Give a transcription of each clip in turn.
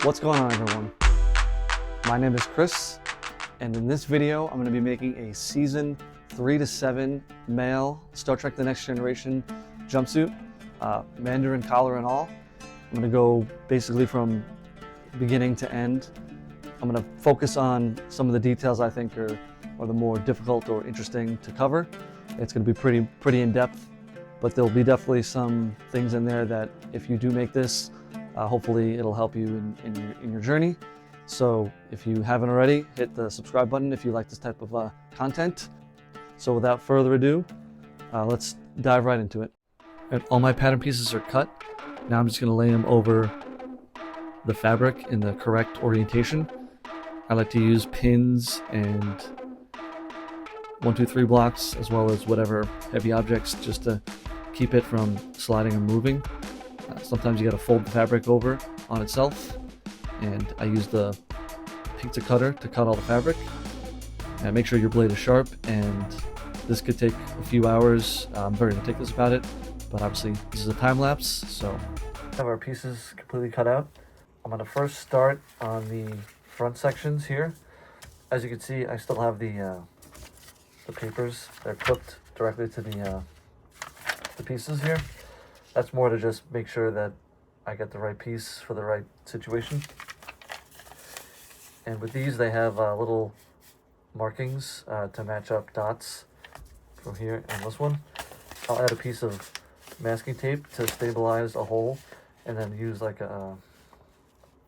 What's going on, everyone? My name is Chris, and in this video I'm going to be making a season 3 to 7 male Star Trek The Next Generation jumpsuit, Mandarin collar and all. I'm going to go basically from beginning to end. I'm going to focus on some of the details I think are the more difficult or interesting to cover. It's going to be pretty in-depth, but there'll be definitely some things in there that if you do make this, hopefully it'll help you in your journey. So if you haven't already, hit the subscribe button if you like this type of content. So without further ado, let's dive right into it. All my pattern pieces are cut. Now I'm just going to lay them over the fabric in the correct orientation. I like to use pins and 1, 2, 3 blocks, as well as whatever heavy objects, just to keep it from sliding or moving. Sometimes you got to fold the fabric over on itself, and I use the pizza cutter to cut all the fabric. And make sure your blade is sharp, and this could take a few hours. I'm very meticulous about it, but obviously this is a time lapse, so we have our pieces completely cut out. I'm going to first start on the front sections here. As you can see, I still have the papers. They're clipped directly to the pieces here. That's more to just make sure that I get the right piece for the right situation. And with these, they have little markings to match up dots from here and this one. I'll add a piece of masking tape to stabilize a hole, and then use like a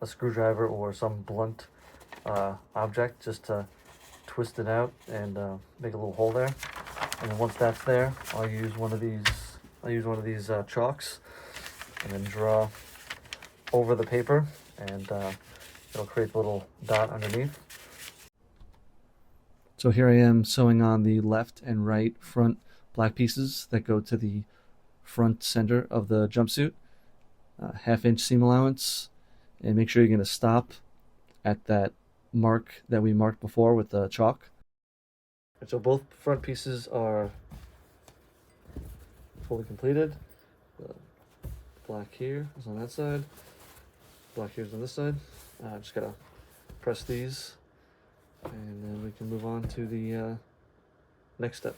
screwdriver or some blunt object just to twist it out and make a little hole there. And then once that's there, I'll use one of these chalks and then draw over the paper, and it'll create a little dot underneath. So here I am sewing on the left and right front black pieces that go to the front center of the jumpsuit. 1/2-inch seam allowance, and make sure you're going to stop at that mark that we marked before with the chalk. So both front pieces are fully completed. The black here is on that side, black here is on this side. Just gotta press these, and then we can move on to the next step.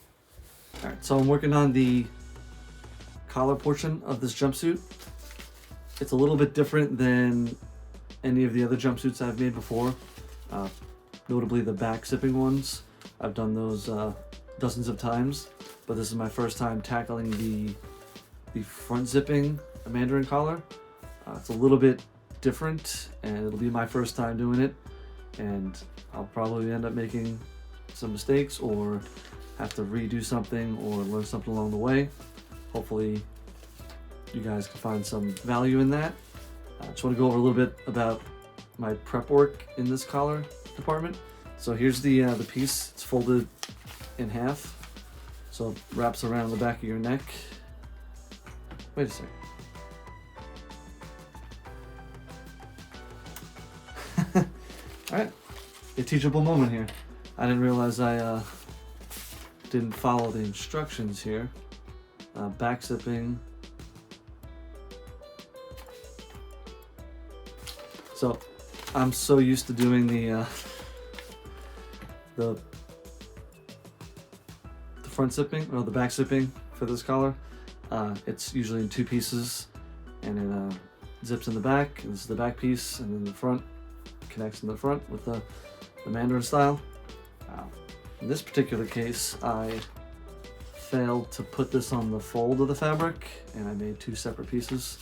Alright, so I'm working on the collar portion of this jumpsuit. It's a little bit different than any of the other jumpsuits I've made before, notably the back zipping ones. I've done those dozens of times, but this is my first time tackling the front zipping Mandarin collar. It's a little bit different, and it'll be my first time doing it, and I'll probably end up making some mistakes or have to redo something or learn something along the way. Hopefully you guys can find some value in that. I just want to go over a little bit about my prep work in this collar department. So here's the piece. It's folded in half, so it wraps around the back of your neck. Wait a second. Alright, a teachable moment here. I didn't realize I didn't follow the instructions here. Back zipping. So I'm so used to doing the front zipping, or the back zipping for this collar. It's usually in 2 pieces, and it zips in the back, and this is the back piece, and then the front connects in the front with the Mandarin style. In this particular case, I failed to put this on the fold of the fabric, and I made 2 separate pieces.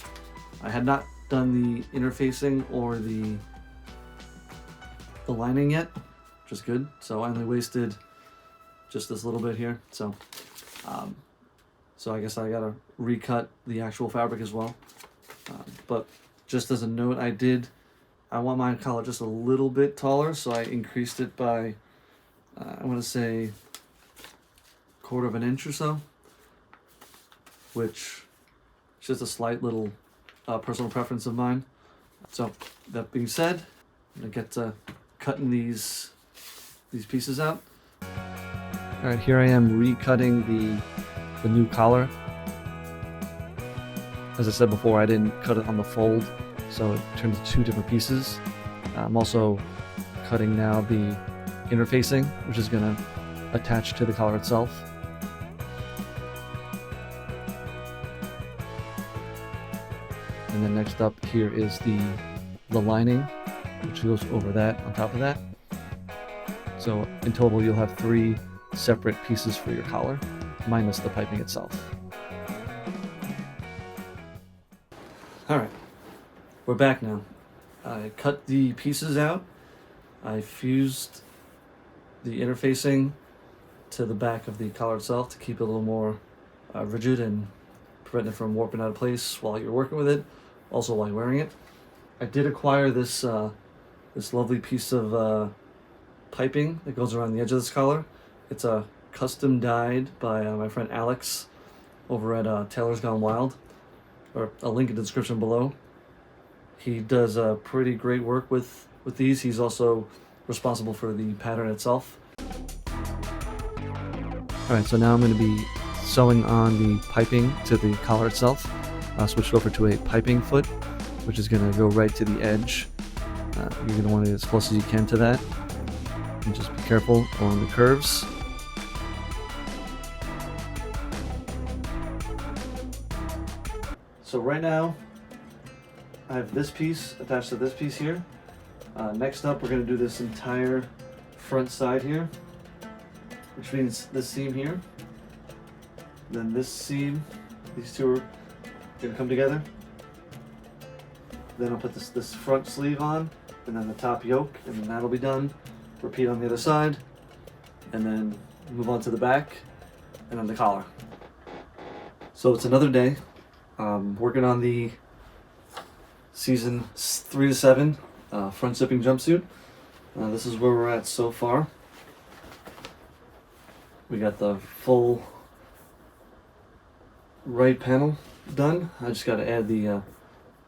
I had not done the interfacing or the lining yet, which is good. So I only wasted just this little bit here. So I guess I gotta recut the actual fabric as well. But just as a note, I want my collar just a little bit taller, so I increased it by, I want to say, 1/4 of an inch or so, which is just a slight little personal preference of mine. So that being said, I'm gonna get to cutting these pieces out. All right, here I am recutting the new collar. As I said before, I didn't cut it on the fold, so it turns into two different pieces. I'm also cutting now the interfacing, which is going to attach to the collar itself. And then next up here is the lining, which goes over that, on top of that. So in total you'll have 3 separate pieces for your collar, minus the piping itself. Alright, we're back now. I cut the pieces out. I fused the interfacing to the back of the collar itself to keep it a little more rigid and prevent it from warping out of place while you're working with it, also while you're wearing it. I did acquire this this lovely piece of piping that goes around the edge of this collar. It's a custom dyed by my friend Alex over at Taylor's Gone Wild, or a link in the description below. He does pretty great work with these. He's also responsible for the pattern itself. Alright, so now I'm going to be sewing on the piping to the collar itself. I'll switch it over to a piping foot, which is going to go right to the edge. You're going to want it as close as you can to that. And just be careful along the curves. So right now, I have this piece attached to this piece here. Next up, we're going to do this entire front side here, which means this seam here, then this seam, these two are going to come together. Then I'll put this front sleeve on, and then the top yoke, and then that'll be done. Repeat on the other side, and then move on to the back, and then the collar. So it's another day. Working on the season 3 to 7 front zipping jumpsuit. This is where we're at so far. We got the full right panel done. I just got to add the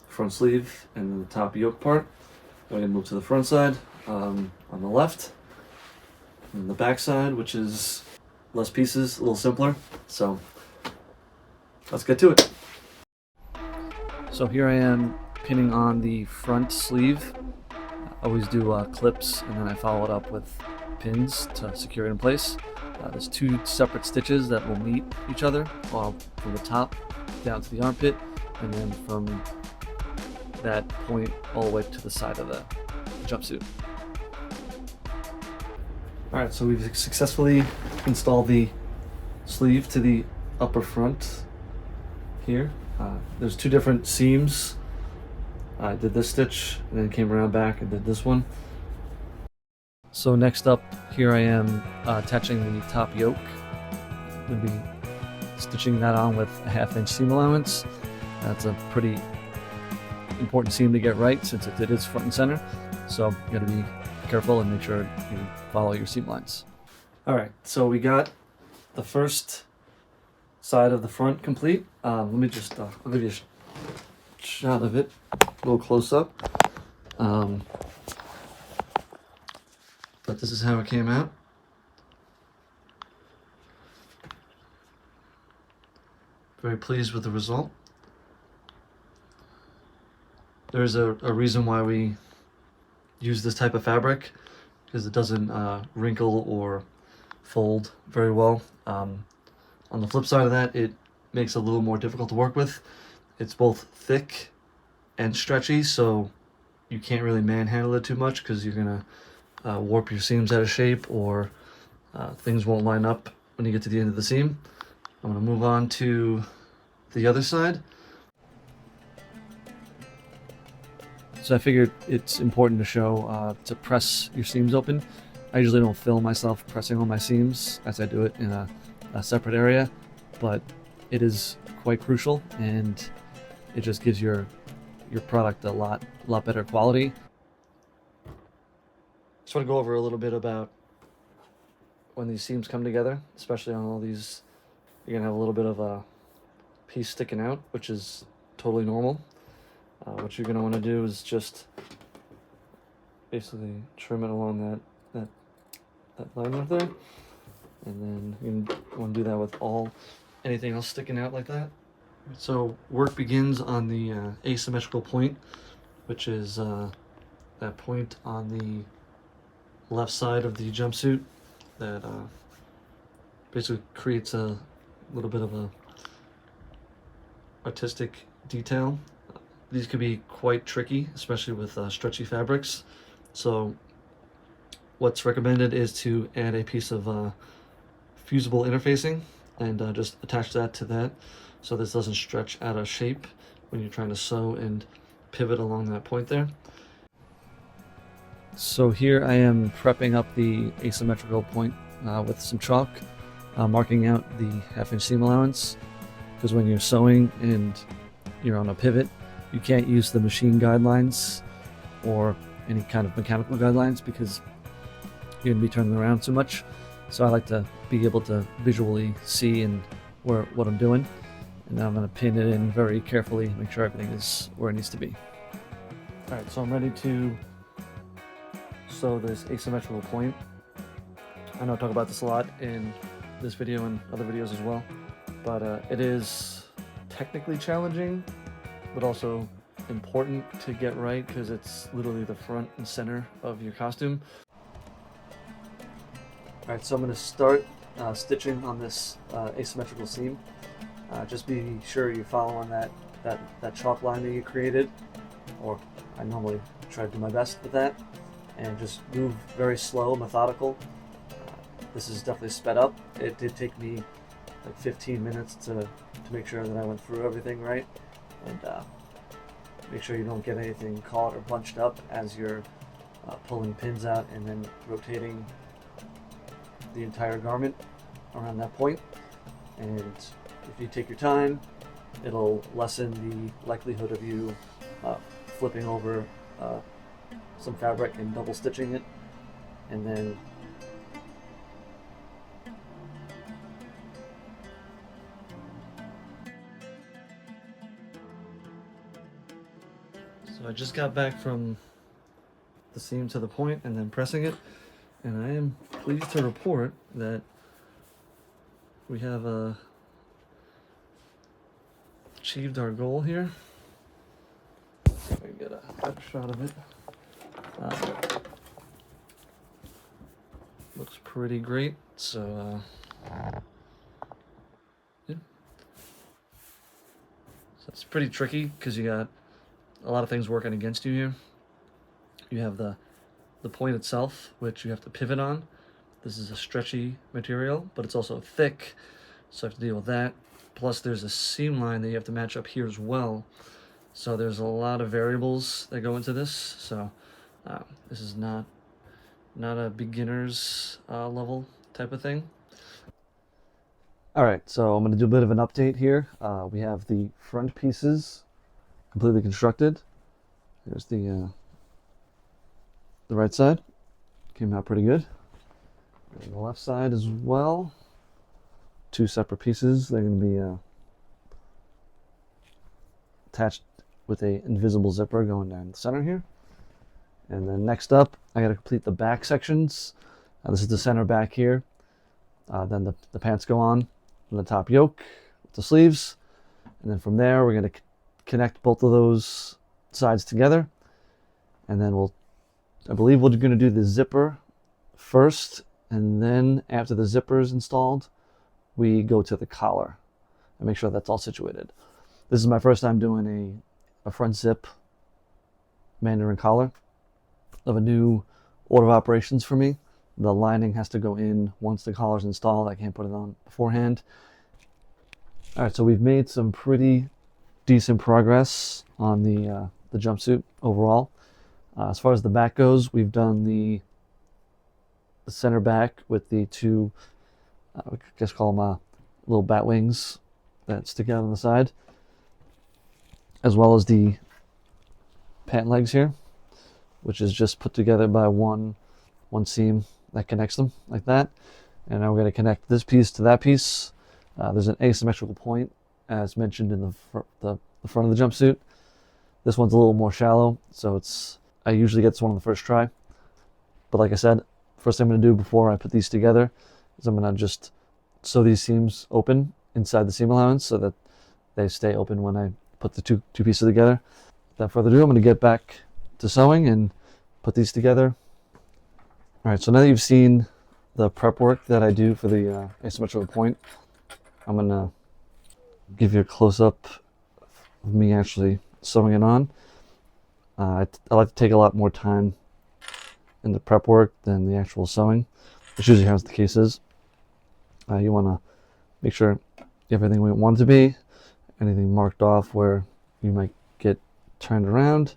front sleeve and then the top yoke part. We're going to move to the front side on the left, and the back side, which is less pieces, a little simpler. So let's get to it. So here I am pinning on the front sleeve. I always do clips, and then I follow it up with pins to secure it in place. There's 2 separate stitches that will meet each other, from the top down to the armpit, and then from that point all the way to the side of the jumpsuit. Alright, so we've successfully installed the sleeve to the upper front here. There's 2 different seams. I did this stitch and then came around back and did this one. So next up, here I am attaching the top yoke. I'm going to be stitching that on with a 1/2 inch seam allowance. That's a pretty important seam to get right since it is front and center. So you got to be careful and make sure you follow your seam lines. Alright, so we got the first side of the front complete. Let me just, I'll give you a shot of it, a little close up. But this is how it came out. Very pleased with the result. There's a reason why we use this type of fabric, because it doesn't wrinkle or fold very well. On the flip side of that, it makes it a little more difficult to work with. It's both thick and stretchy, so you can't really manhandle it too much because you're gonna warp your seams out of shape, or things won't line up when you get to the end of the seam. I'm gonna move on to the other side. So I figured it's important to show to press your seams open. I usually don't film myself pressing on my seams, as I do it in a separate area, but it is quite crucial, and it just gives your product a lot better quality. Just want to go over a little bit about when these seams come together, especially on all these. You're gonna have a little bit of a piece sticking out, which is totally normal. What you're gonna want to do is just basically trim it along that line right there, and then you want to do that with anything else sticking out like that. So work begins on the asymmetrical point which is that point on the left side of the jumpsuit that basically creates a little bit of a artistic detail. These could be quite tricky, especially with stretchy fabrics. So what's recommended is to add a piece of fusible interfacing and just attach that to that so this doesn't stretch out of shape when you're trying to sew and pivot along that point there. So here I am prepping up the asymmetrical point with some chalk, marking out the 1/2 inch seam allowance, because when you're sewing and you're on a pivot, you can't use the machine guidelines or any kind of mechanical guidelines because you're going to be turning around too much. So I like to be able to visually see and what I'm doing. And now I'm going to pin it in very carefully, make sure everything is where it needs to be. Alright, so I'm ready to sew this asymmetrical point. I know I talk about this a lot in this video and other videos as well, but it is technically challenging, but also important to get right because it's literally the front and center of your costume. Alright, so I'm going to start stitching on this asymmetrical seam. Just be sure you follow on that chalk line that you created, or I normally try to do my best with that, and just move very slow, methodical. This is definitely sped up. It did take me like 15 minutes to make sure that I went through everything right, and make sure you don't get anything caught or bunched up as you're pulling pins out and then rotating the entire garment around that point. And if you take your time, it'll lessen the likelihood of you flipping over some fabric and double stitching it, and then so I just got back from the seam to the point and then pressing it, and I am pleased to report that we have achieved our goal here. See if I can get a better shot of it. Looks pretty great. So yeah. So it's pretty tricky because you got a lot of things working against you here. You have the point itself, which you have to pivot on. This is a stretchy material, but it's also thick, so I have to deal with that. Plus there's a seam line that you have to match up here as well. So there's a lot of variables that go into this. So this is not a beginner's level type of thing. All right, so I'm going to do a bit of an update here. We have the front pieces completely constructed. There's the right side. Came out pretty good. And the left side as well. Two separate pieces. They're going to be attached with a invisible zipper going down the center here. And then next up, I got to complete the back sections. This is the center back here. Then the pants go on the top yoke with the sleeves. And then from there, we're going to connect both of those sides together. And then I believe we're going to do the zipper first. And then after the zipper is installed, we go to the collar and make sure that's all situated. This is my first time doing a front zip Mandarin collar of a new order of operations for me. The lining has to go in once the collar's installed. I can't put it on beforehand. All right, so we've made some pretty decent progress on the jumpsuit overall. As far as the back goes, we've done the center back with the two, I guess call them little bat wings that stick out on the side, as well as the pant legs here, which is just put together by one seam that connects them like that. And now we're going to connect this piece to that piece. There's an asymmetrical point, as mentioned in the front of the jumpsuit. This one's a little more shallow, so I usually get this one on the first try. But like I said, first thing I'm going to do before I put these together is I'm going to just sew these seams open inside the seam allowance so that they stay open when I put the two pieces together. without further ado, I'm going to get back to sewing and put these together. All right, so now that you've seen the prep work that I do for the asymmetrical point, I'm going to give you a close-up of me actually sewing it on. I like to take a lot more time in the prep work than the actual sewing, which usually how the case is. You want to make sure you have everything where you want it to be, anything marked off where you might get turned around.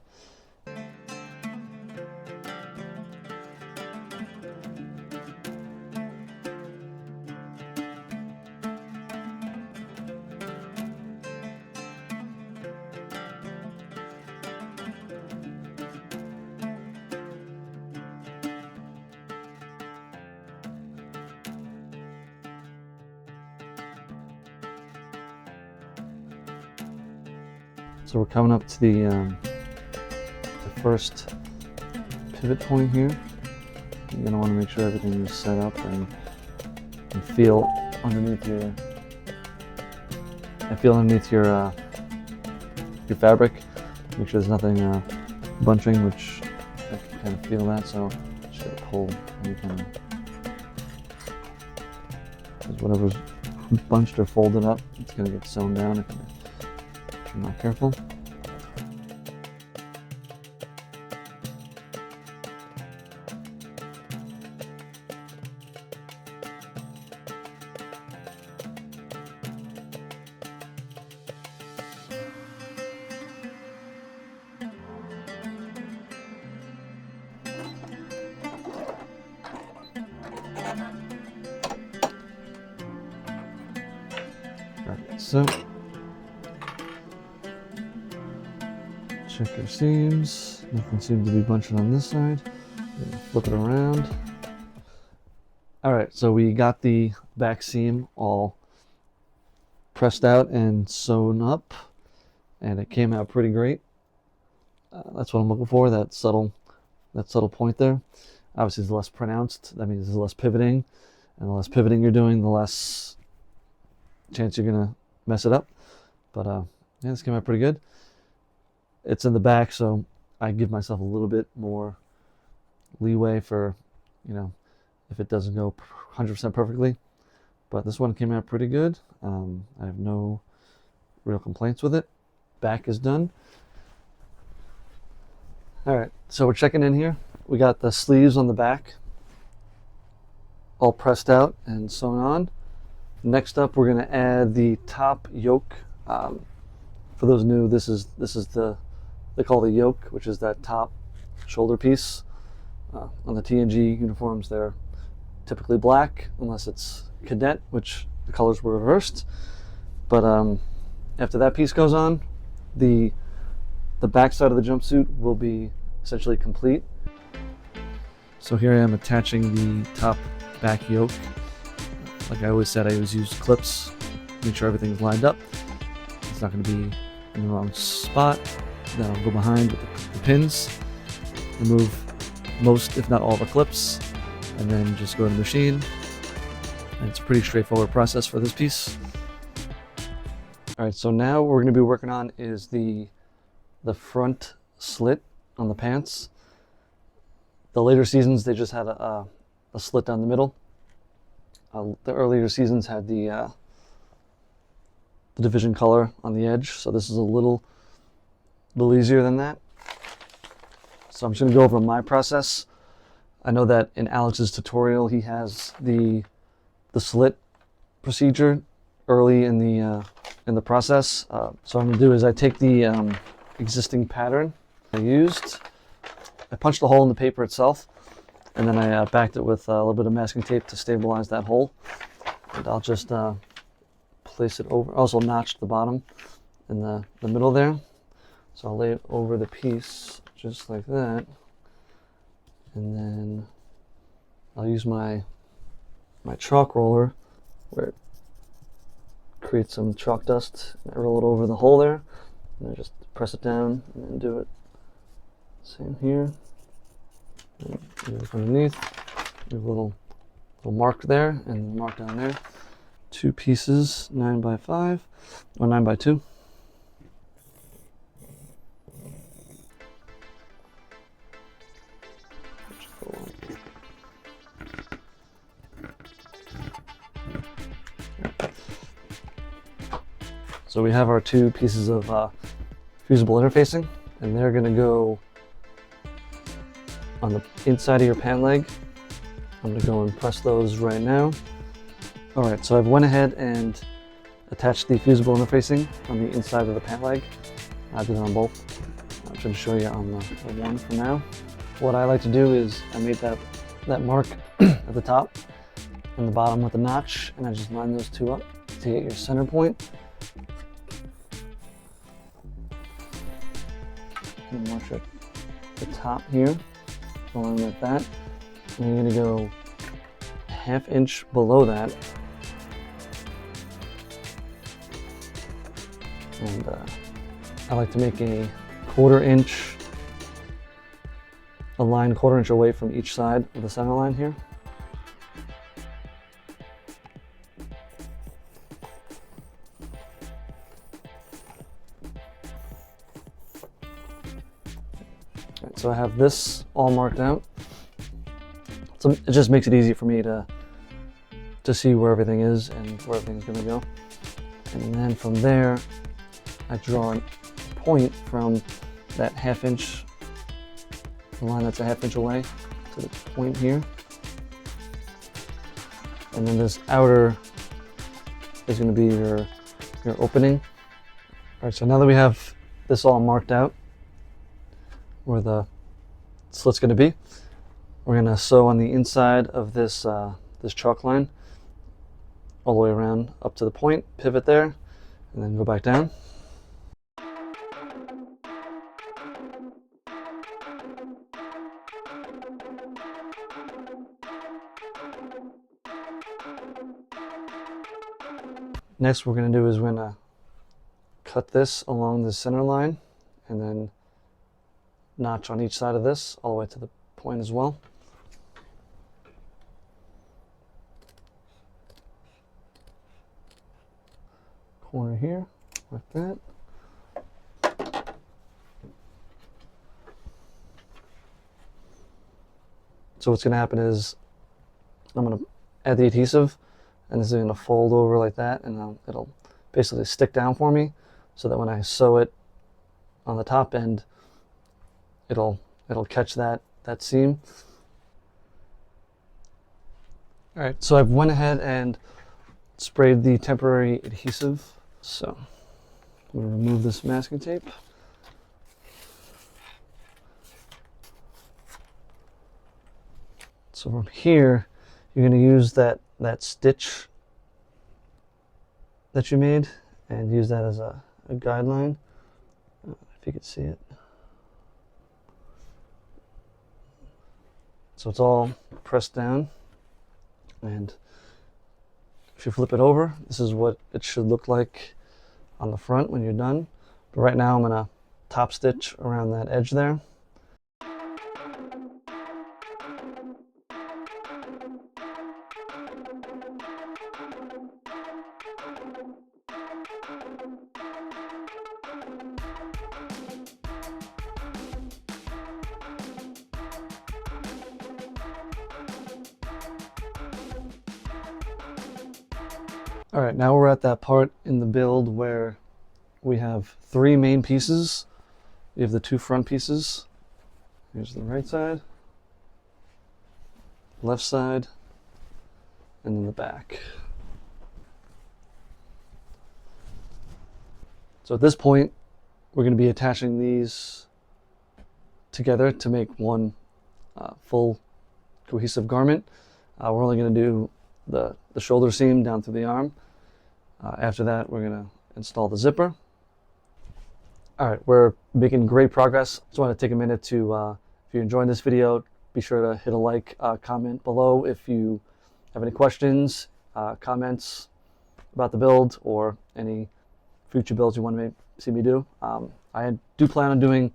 So we're coming up to the first pivot point here. You're going to want to make sure everything is set up and feel underneath your fabric. Make sure there's nothing bunching, which I can kind of feel that. So just gotta pull any kind of, because whatever's bunched or folded up, it's going to get sewn down if you're not careful. So, check your seams. Nothing seems to be bunching on this side. Flip it around. All right, so we got the back seam all pressed out and sewn up, and it came out pretty great. That's what I'm looking for. That subtle point there. Obviously, it's less pronounced. That means there's less pivoting, and the less pivoting you're doing, the less chance you're gonna mess it up. But yeah, this came out pretty good. It's in the back, so I give myself a little bit more leeway for, you know, if it doesn't go 100% perfectly. But this one came out pretty good. I have no real complaints with it. Back is done. All right, so we're checking in here. We got the sleeves on the back all pressed out and sewn on. Next up, we're going to add the top yoke. For those new, this is they call the yoke, which is that top shoulder piece. On the TNG uniforms, they're typically black, unless it's cadet, which the colors were reversed. But after that piece goes on, the back side of the jumpsuit will be essentially complete. So here I am attaching the top back yoke. Like I always said, I always use clips, make sure everything's lined up. It's not going to be in the wrong spot. Then I'll go behind with the pins, remove most, if not all, the clips, and then just go to the machine. And it's a pretty straightforward process for this piece. All right, so now what we're going to be working on is the front slit on the pants. The later seasons, they just had a slit down the middle. The earlier seasons had the division color on the edge, so this is a little easier than that. So I'm just going to go over my process. I know that in Alex's tutorial he has the slit procedure early in the process. So what I'm going to do is I take the existing pattern I used, I punched a hole in the paper itself, and then I backed it with a little bit of masking tape to stabilize that hole. And I'll just place it over, also notched the bottom in the middle there. So I'll lay it over the piece just like that. And then I'll use my chalk roller where it creates some chalk dust. I roll it over the hole there, and I just press it down and then do it. Same here. And look underneath. We have a little mark there and mark down there. Two pieces, 9x5 or 9x2. So we have our two pieces of fusible interfacing, and they're going to go on the inside of your pant leg. I'm going to go and press those right now. All right, so I've went ahead and attached the fusible interfacing on the inside of the pant leg. I did it on both. I'm just going to show you on the one for now. What I like to do is I made that mark at the top and the bottom with a notch, and I just line those two up to get your center point. And mark at the top here, going like that. And you're going to go a ½ inch below that. And I like to make a line 1/4 inch away from each side of the center line here. Right, so I have this all marked out. So it just makes it easy for me to see where everything is and where everything's going to go. And then from there, I draw a point from that ½ inch, the line that's a ½ inch away, to the point here. And then this outer is going to be your opening. All right, so now that we have this all marked out, where the slit's going to be, we're going to sew on the inside of this this chalk line all the way around up to the point, pivot there, and then go back down. Next, what we're going to do is we're going to cut this along the center line and then notch on each side of this all the way to the point as well. Corner here, like that. So what's going to happen is I'm going to add the adhesive, and this is going to fold over like that, and it'll basically stick down for me, so that when I sew it on the top end, it'll catch that seam. All right, so I've went ahead and sprayed the temporary adhesive. So I'm going to remove this masking tape. So from here, you're going to use that stitch that you made and use that as a guideline. If you could see it. So it's all pressed down, and if you flip it over, this is what it should look like on the front when you're done. But right now I'm going to top stitch around that edge there. All right, now we're at that part in the build where we have 3 main pieces. We have the 2 front pieces. Here's the right side, left side, and then the back. So at this point, we're going to be attaching these together to make one full cohesive garment. We're only going to do the shoulder seam down through the arm. After that, we're going to install the zipper. All right, we're making great progress. Just want to take a minute to, if you're enjoying this video, be sure to hit a like, comment below if you have any questions, comments about the build, or any future builds you want to see me do. I do plan on doing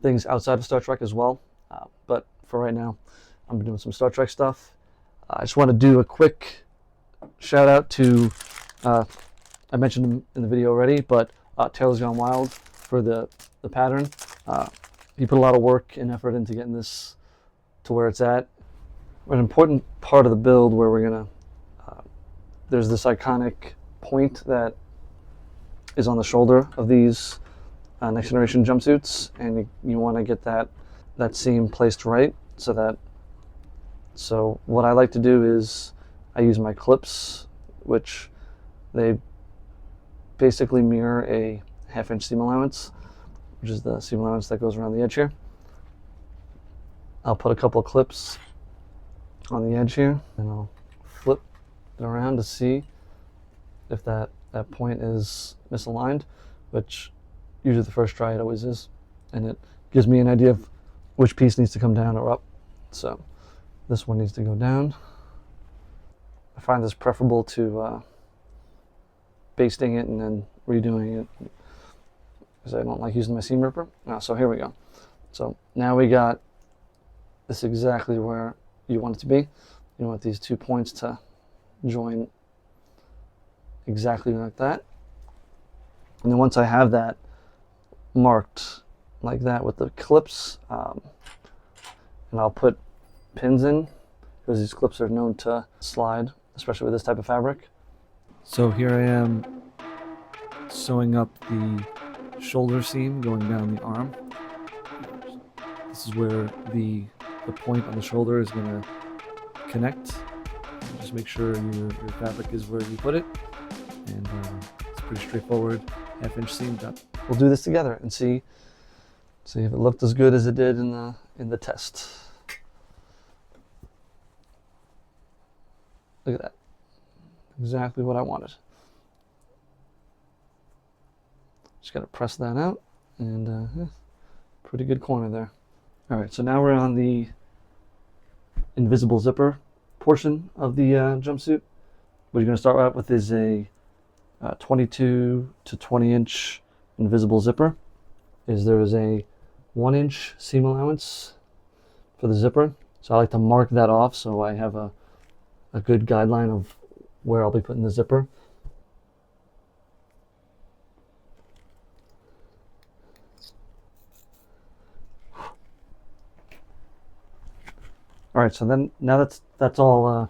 things outside of Star Trek as well, but for right now, I'm doing some Star Trek stuff. I just want to do a quick shout out to, I mentioned him in the video already, but Taylor's Gone Wild for the pattern. He put a lot of work and effort into getting this to where it's at. An important part of the build where we're gonna, there's this iconic point that is on the shoulder of these next generation jumpsuits, and you want to get that seam placed right so what I like to do is I use my clips, which they basically mirror a 1/2 inch seam allowance, which is the seam allowance that goes around the edge here. I'll put a couple of clips on the edge here, and I'll flip it around to see if that point is misaligned, which usually the first try it always is, and it gives me an idea of which piece needs to come down or up. So this one needs to go down. I find this preferable to basting it and then redoing it, because I don't like using my seam ripper. So here we go. So now we got this exactly where you want it to be. You want these 2 points to join exactly like that. And then once I have that marked like that with the clips, and I'll put pins in, because these clips are known to slide, especially with this type of fabric. So here I am sewing up the shoulder seam going down the arm. This is where the point on the shoulder is going to connect. Just make sure your fabric is where you put it, and it's pretty straightforward 1/2 inch seam done. We'll do this together and see if it looked as good as it did in the test. Look at that. Exactly what I wanted. Just got to press that out, and pretty good corner there. All right, so now we're on the invisible zipper portion of the jumpsuit. What you're going to start out with is a 22 to 20 inch invisible zipper. There is a 1 inch seam allowance for the zipper, so I like to mark that off so I have a good guideline of where I'll be putting the zipper. All right, so then now that's all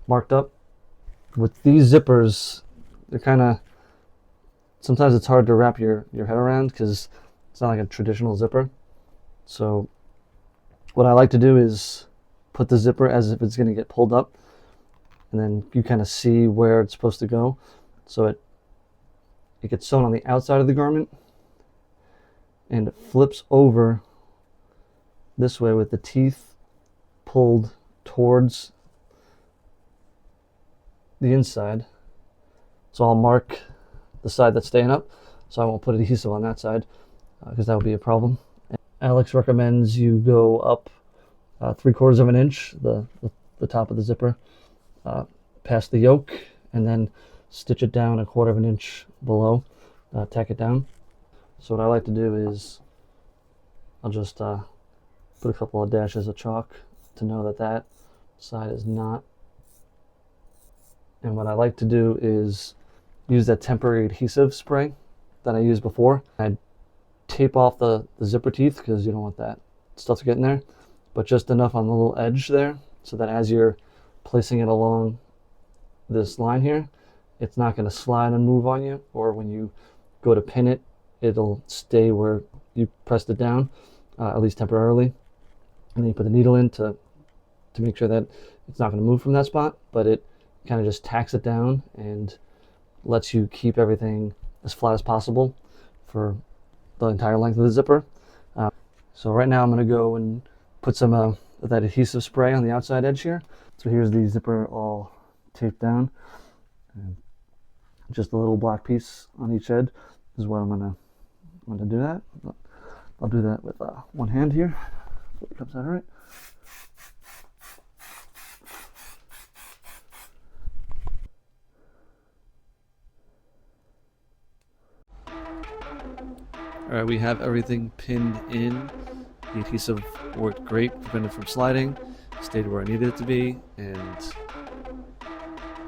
marked up. With these zippers, they're kind of, sometimes it's hard to wrap your head around because it's not like a traditional zipper. So what I like to do is put the zipper as if it's going to get pulled up, and then you kind of see where it's supposed to go. So it gets sewn on the outside of the garment, and it flips over this way with the teeth pulled towards the inside. So I'll mark the side that's staying up, so I won't put adhesive on that side, because that would be a problem. And Alex recommends you go up 3/4 of an inch, the top of the zipper, past the yoke, and then stitch it down 1/4 of an inch below, tack it down. So what I like to do is I'll just put a couple of dashes of chalk to know that that side is not. And what I like to do is use that temporary adhesive spray that I used before. I tape off the zipper teeth because you don't want that stuff to get in there, but just enough on the little edge there so that as you're placing it along this line here, it's not going to slide and move on you, or when you go to pin it, it'll stay where you pressed it down, at least temporarily. And then you put the needle in to make sure that it's not going to move from that spot, but it kind of just tacks it down and lets you keep everything as flat as possible for the entire length of the zipper. So right now I'm going to go and put some of that adhesive spray on the outside edge here. So here's the zipper all taped down, and just a little black piece on each edge is what I'm going to do that. I'll do that with one hand here. Hope it comes out all right. All right, we have everything pinned in. The adhesive worked great, prevented from sliding, stayed where I needed it to be, and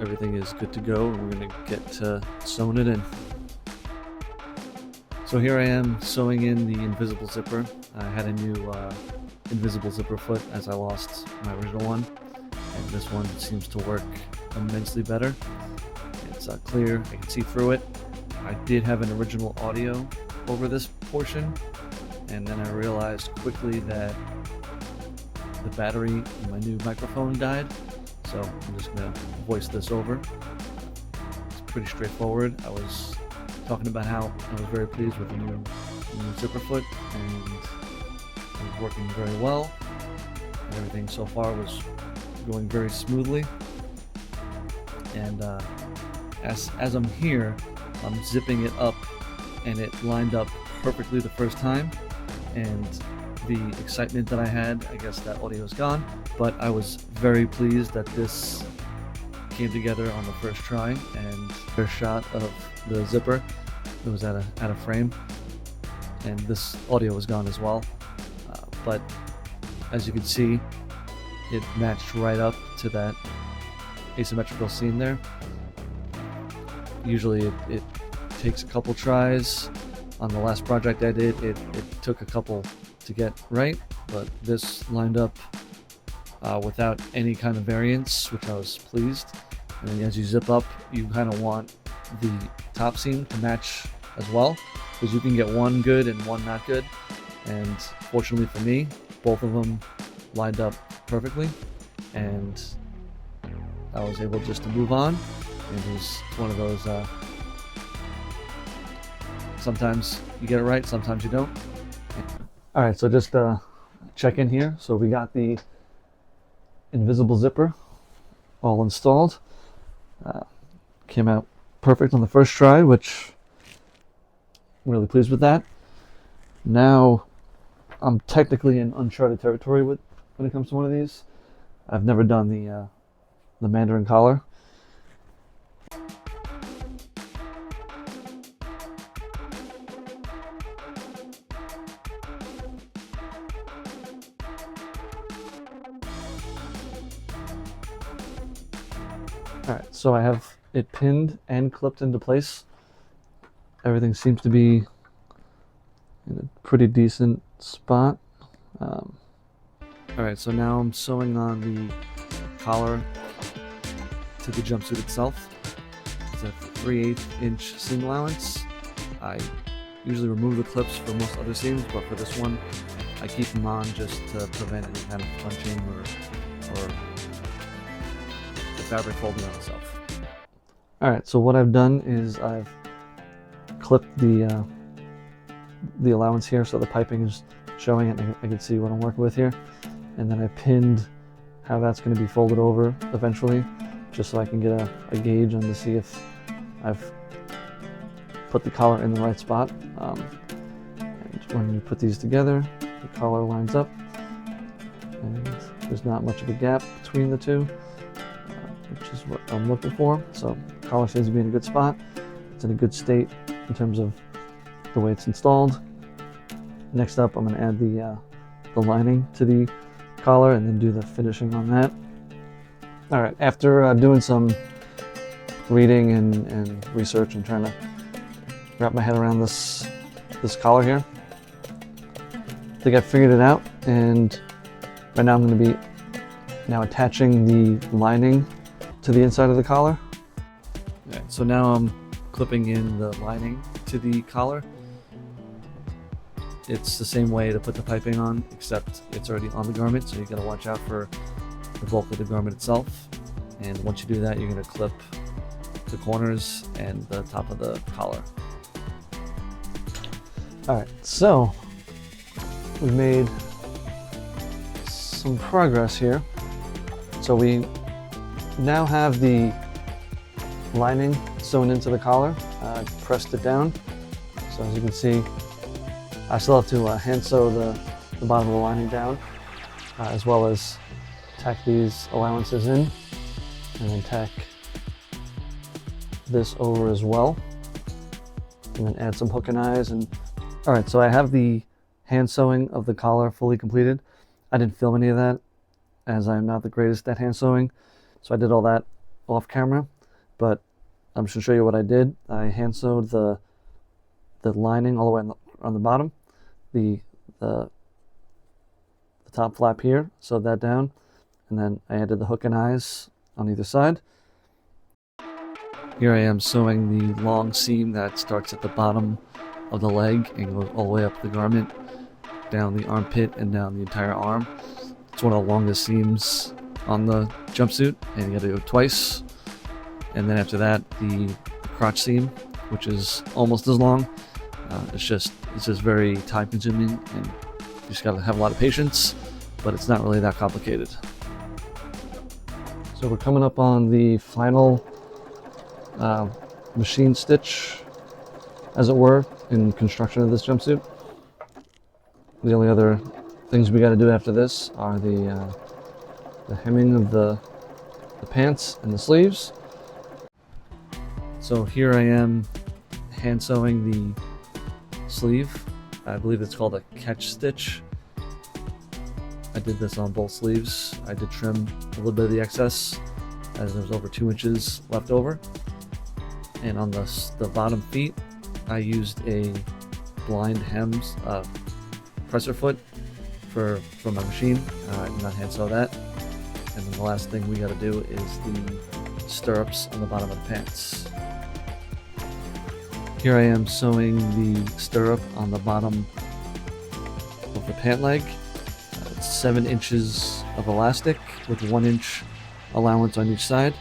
everything is good to go, and we're going to get to sewing it in. So here I am sewing in the invisible zipper. I had a new invisible zipper foot as I lost my original one, and this one seems to work immensely better. It's clear, I can see through it, I did have an original audio over this portion, and then I realized quickly that the battery in my new microphone died, so I'm just going to voice this over. It's pretty straightforward. I was talking about how I was very pleased with the new zipper foot, and it was working very well. Everything so far was going very smoothly, and as I'm here, I'm zipping it up, and it lined up perfectly the first time, and the excitement that I had, I guess that audio is gone, but I was very pleased that this came together on the first try, and first shot of the zipper, it was at a frame, and this audio was gone as well, but as you can see, it matched right up to that asymmetrical seam there. Usually it takes a couple tries. On the last project I did, it took a couple to get right, but this lined up without any kind of variance, which I was pleased. And then as you zip up, you kind of want the top seam to match as well, because you can get one good and one not good. And fortunately for me, both of them lined up perfectly, and I was able just to move on. And it was one of those, sometimes you get it right, sometimes you don't. All right, so just check in here. So we got the invisible zipper all installed. Came out perfect on the first try, which I'm really pleased with that. Now I'm technically in uncharted territory when it comes to one of these. I've never done the Mandarin Collar. Alright, so I have it pinned and clipped into place. Everything seems to be in a pretty decent spot. Alright, so now I'm sewing on the collar to the jumpsuit itself. It's a 3/8 inch seam allowance. I usually remove the clips for most other seams, but for this one, I keep them on just to prevent any kind of punching or the fabric folding on itself. Alright, so what I've done is I've clipped the allowance here so the piping is showing it. I can see what I'm working with here. And then I pinned how that's going to be folded over eventually, just so I can get a gauge on to see if I've put the collar in the right spot. And when you put these together, the collar lines up, and there's not much of a gap between the two, which is what I'm looking for. So the collar seems to be in a good spot. It's in a good state in terms of the way it's installed. Next up, I'm going to add the lining to the collar and then do the finishing on that. All right, after doing some reading and research and trying to wrap my head around this collar here, I think I figured it out, and right now I'm going to be attaching the lining to the inside of the collar. All right, so now I'm clipping in the lining to the collar. It's the same way to put the piping on, except it's already on the garment, so you got to watch out for the bulk of the garment itself. And once you do that, you're going to clip the corners and the top of the collar. Alright, so we've made some progress here. So we now have the lining sewn into the collar. I pressed it down. So as you can see, I still have to hand sew the bottom of the lining down, as well as tack these allowances in, and then tack this over as well, and then add some hook and eyes. And all right, so I have the hand sewing of the collar fully completed. I didn't film any of that, as I'm not the greatest at hand sewing, so I did all that off camera, but I'm just gonna show you what I did. I hand sewed the lining all the way on the bottom, the top flap here, sewed that down, and then I added the hook and eyes on either side. Here I am sewing the long seam that starts at the bottom of the leg and goes all the way up the garment, down the armpit and down the entire arm. It's one of the longest seams on the jumpsuit, and you gotta do it twice. And then after that, the crotch seam, which is almost as long. It's just very time consuming, and you just gotta have a lot of patience, but it's not really that complicated. So we're coming up on the final machine stitch, as it were, in construction of this jumpsuit. The only other things we got to do after this are the hemming of the pants and the sleeves. So here I am hand sewing the sleeve. I believe it's called a catch stitch. I did this on both sleeves. I did trim a little bit of the excess as there was over 2 inches left over. And on the bottom feet, I used a blind hems presser foot for my machine. I did not hand sew that. And then the last thing we got to do is the stirrups on the bottom of the pants. Here I am sewing the stirrup on the bottom of the pant leg. It's 7 inches of elastic with 1 inch allowance on each side.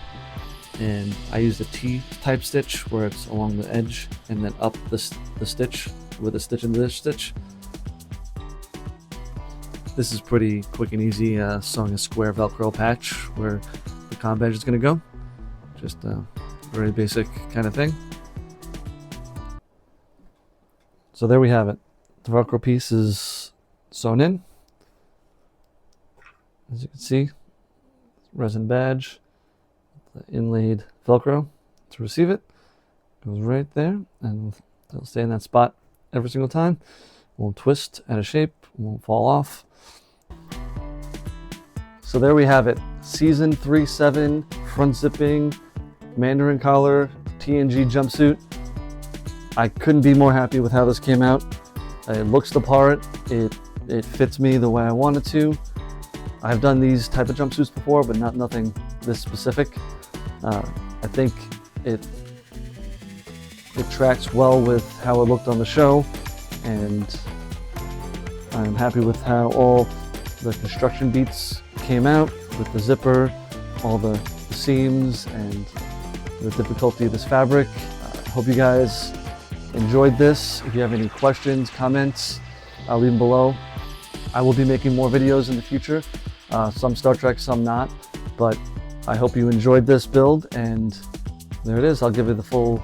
And I used a T-type stitch where it's along the edge and then up the stitch with a stitch into this stitch. This is pretty quick and easy, sewing a square Velcro patch where the Comm badge is going to go. Just a very basic kind of thing. So there we have it. The Velcro piece is sewn in. As you can see, resin badge. The inlaid Velcro to receive it goes right there, and it'll stay in that spot every single time. It won't twist out of shape, it won't fall off. So there we have it. Season 3/7 front zipping Mandarin Collar TNG jumpsuit. I couldn't be more happy with how this came out. It looks the part. It fits me the way I want it to. I've done these type of jumpsuits before, but nothing this specific. I think it tracks well with how it looked on the show, and I'm happy with how all the construction beats came out with the zipper, all the seams, and the difficulty of this fabric. I hope you guys enjoyed this. If you have any questions, comments, leave them below. I will be making more videos in the future, some Star Trek, some not, but I hope you enjoyed this build, and there it is. I'll give you the full.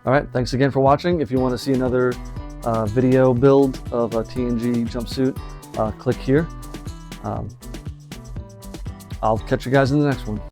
All right, thanks again for watching. If you want to see another video build of a TNG jumpsuit, click here. I'll catch you guys in the next one.